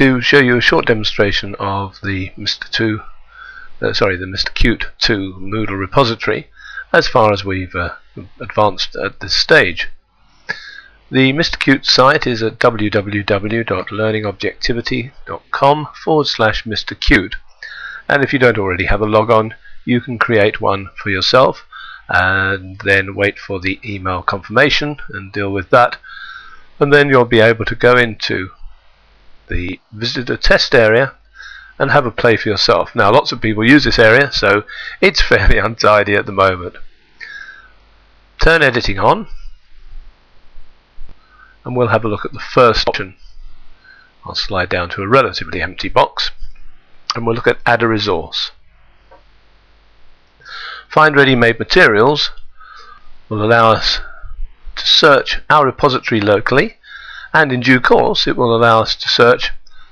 to show you a short demonstration of the MrCute 2 Moodle repository as far as we've advanced at this stage. The MrCute site is at www.learningobjectivity.com/MrCute, and if you don't already have a logon, you can create one for yourself and then wait for the email confirmation and deal with that, and then you'll be able to go into the visitor test area and have a play for yourself. Now, lots of people use this area, so it's fairly untidy at the moment. Turn editing on and we'll have a look at the first option. I'll slide down to a relatively empty box and we'll look at add a resource. Find ready-made materials will allow us to search our repository locally, and in due course it will allow us to search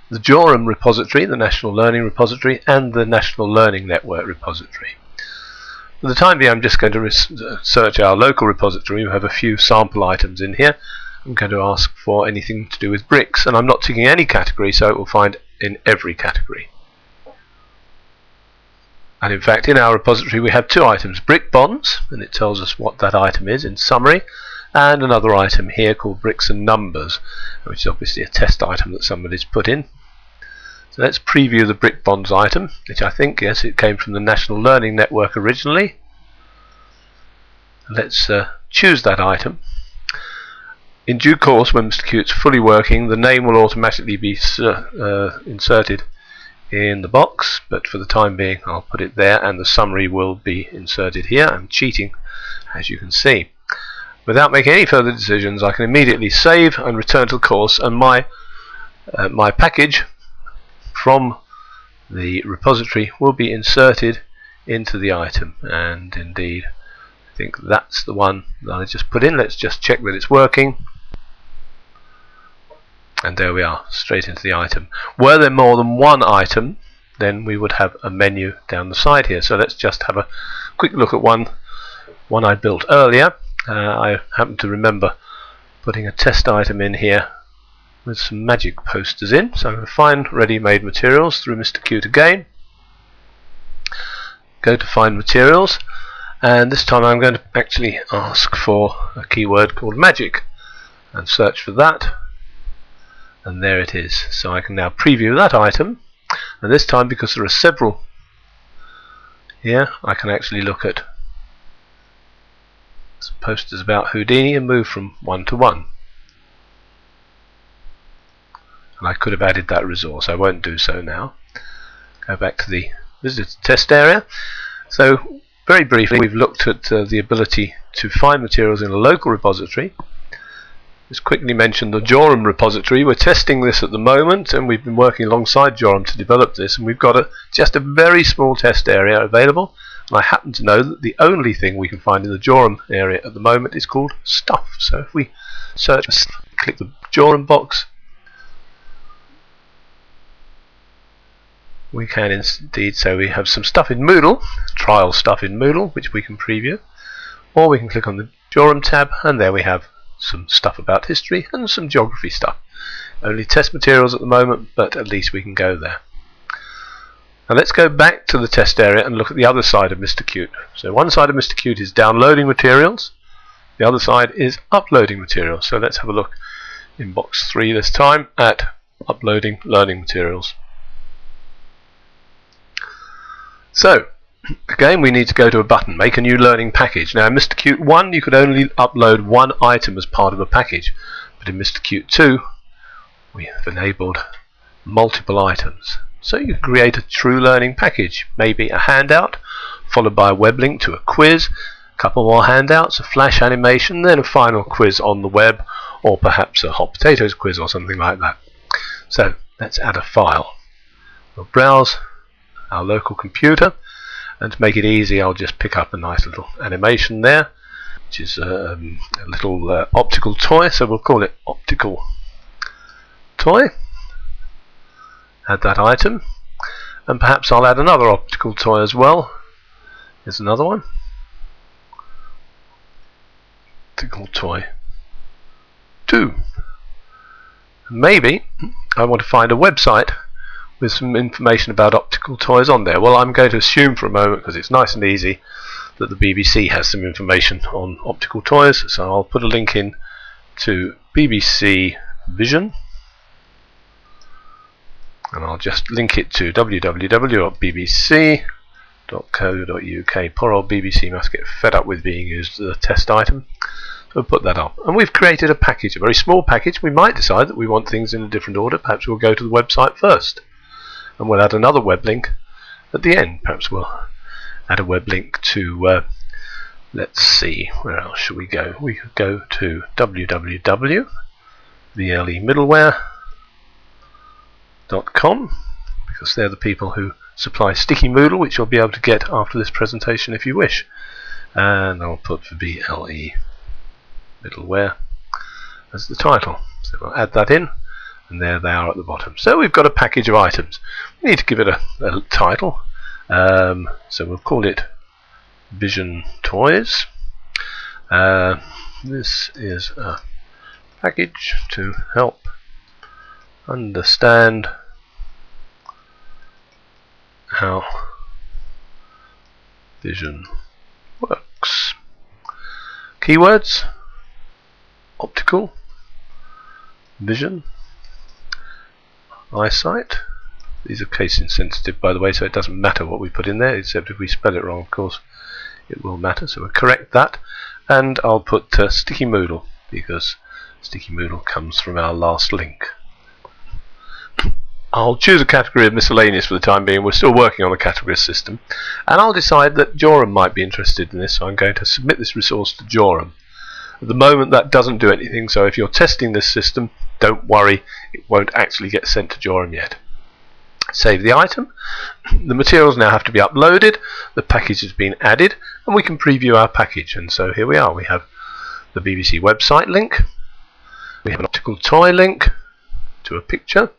the Jorum repository, the National Learning Repository, and the National Learning Network repository. For the time being, I'm just going to search our local repository. We have a few sample items in here. I'm going to ask for anything to do with bricks, and I'm not ticking any category, so it will find in every category. And in fact, in our repository we have two items: brick bonds, and it tells us what that item is in summary, and another item here called bricks and numbers, which is obviously a test item that somebody's put in. So let's preview the brick bonds item, which I think, yes, it came from the National Learning Network originally. Let's choose that item. In due course, when MrCute's fully working, the name will automatically be inserted in the box, but for the time being I'll put it there, and the summary will be inserted here. I'm cheating, as you can see. Without making any further decisions, I can immediately save and return to the course, and my package from the repository will be inserted into the item. And indeed, I think that's the one that I just put in. Let's just check that it's working. And there we are, straight into the item. Were there more than one item, then we would have a menu down the side here. So let's just have a quick look at one I built earlier. I happen to remember putting a test item in here with some magic posters in. So I'm going to find ready-made materials through MrCute again. Go to find materials, and this time I'm going to actually ask for a keyword called magic and search for that. And there it is. So I can now preview that item, and this time, because there are several here, I can actually look at some posters about Houdini and move from one to one. And I could have added that resource. I won't do so now. Go back to the visitor test area. So very briefly, we've looked at the ability to find materials in a local repository. Just quickly mention the Jorum repository. We're testing this at the moment, and we've been working alongside Jorum to develop this, and we've got just a very small test area available, and I happen to know that the only thing we can find in the Jorum area at the moment is called stuff. So if we search, click the Jorum box, we can indeed, so we have some stuff in Moodle, trial stuff in Moodle, which we can preview, or we can click on the Jorum tab, and there we have some stuff about history and some geography stuff. Only test materials at the moment, but at least we can go there. Now let's go back to the test area and look at the other side of MrCute. So one side of MrCute is downloading materials, the other side is uploading materials. So let's have a look in box 3 this time at uploading learning materials. So again, we need to go to a button, make a new learning package. Now in MrCute 1 you could only upload one item as part of a package, but in MrCute 2 we have enabled multiple items. So you can create a true learning package, maybe a handout followed by a web link to a quiz, a couple more handouts, a flash animation, then a final quiz on the web, or perhaps a hot potatoes quiz or something like that. So let's add a file. We'll browse our local computer, and to make it easy, I'll just pick up a nice little animation there, which is a little optical toy, so we'll call it optical toy. Add that item, and perhaps I'll add another optical toy as well. Here's another one. Optical toy 2. Maybe I want to find a website with some information about optical toys on there. Well, I'm going to assume for a moment, because it's nice and easy, that the BBC has some information on optical toys, so I'll put a link in to BBC Vision, and I'll just link it to www.bbc.co.uk. Poor old BBC must get fed up with being used as a test item. So we'll put that up, and we've created a package, a very small package. We might decide that we want things in a different order. Perhaps we'll go to the website first, and we'll add another web link at the end. Perhaps we'll add a web link to let's see, where else should we go? We could go to www.vlemiddleware.com, because they're the people who supply Sticky Moodle, which you'll be able to get after this presentation if you wish. And I'll put for VLE Middleware as the title. So we'll add that in, and there they are at the bottom. So we've got a package of items. We need to give it a title. So we'll call it Vision Toys. This is a package to help understand how vision works. Keywords: optical, vision, eyesight. These are case insensitive, by the way, so it doesn't matter what we put in there, except if we spell it wrong, of course, it will matter. So we'll correct that, and I'll put Sticky Moodle, because Sticky Moodle comes from our last link. I'll choose a category of miscellaneous for the time being. We're still working on the category system, and I'll decide that Joram might be interested in this, so I'm going to submit this resource to Joram. At the moment that doesn't do anything, so if you're testing this system, don't worry, it won't actually get sent to Joram yet. Save the item. The materials now have to be uploaded, the package has been added, and we can preview our package. And so here we are. We have the BBC website link, we have an optical toy link to a picture,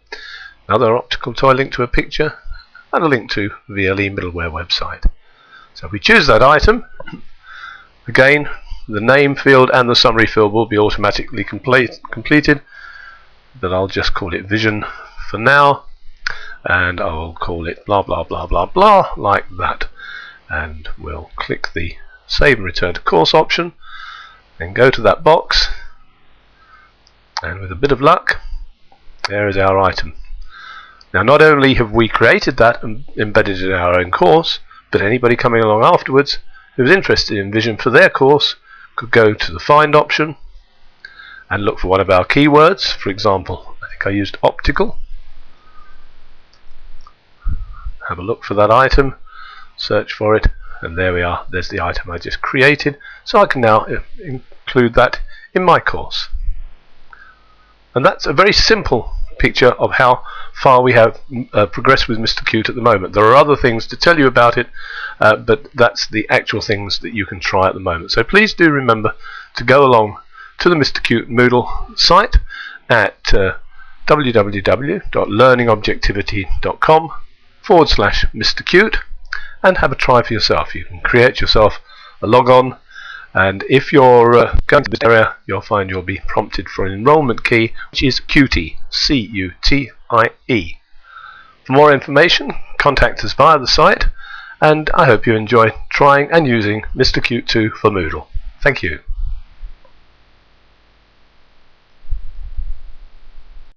another optical toy link to a picture, and a link to VLE Middleware website. So if we choose that item, again the name field and the summary field will be automatically completed, but I'll just call it Vision for now, and I will call it blah blah blah blah blah, like that. And we'll click the Save and Return to Course option, and go to that box, and with a bit of luck, there is our item. Now, not only have we created that and embedded it in our own course, but anybody coming along afterwards who's interested in Vision for their course could go to the Find option and look for one of our keywords. For example, I think I used optical. Have a look for that item, search for it, and there we are. There's the item I just created. So I can now include that in my course. And that's a very simple picture of how far we have progressed with MrCute at the moment. There are other things to tell you about it, but that's the actual things that you can try at the moment. So please do remember to go along to the MrCute Moodle site at www.learningobjectivity.com/MrCute and have a try for yourself. You can create yourself a logon, and if you're going to this area, you'll find you'll be prompted for an enrollment key, which is CUTIE, C-U-T-I-E. For more information, contact us via the site, and I hope you enjoy trying and using MrCute 2 for Moodle. Thank you.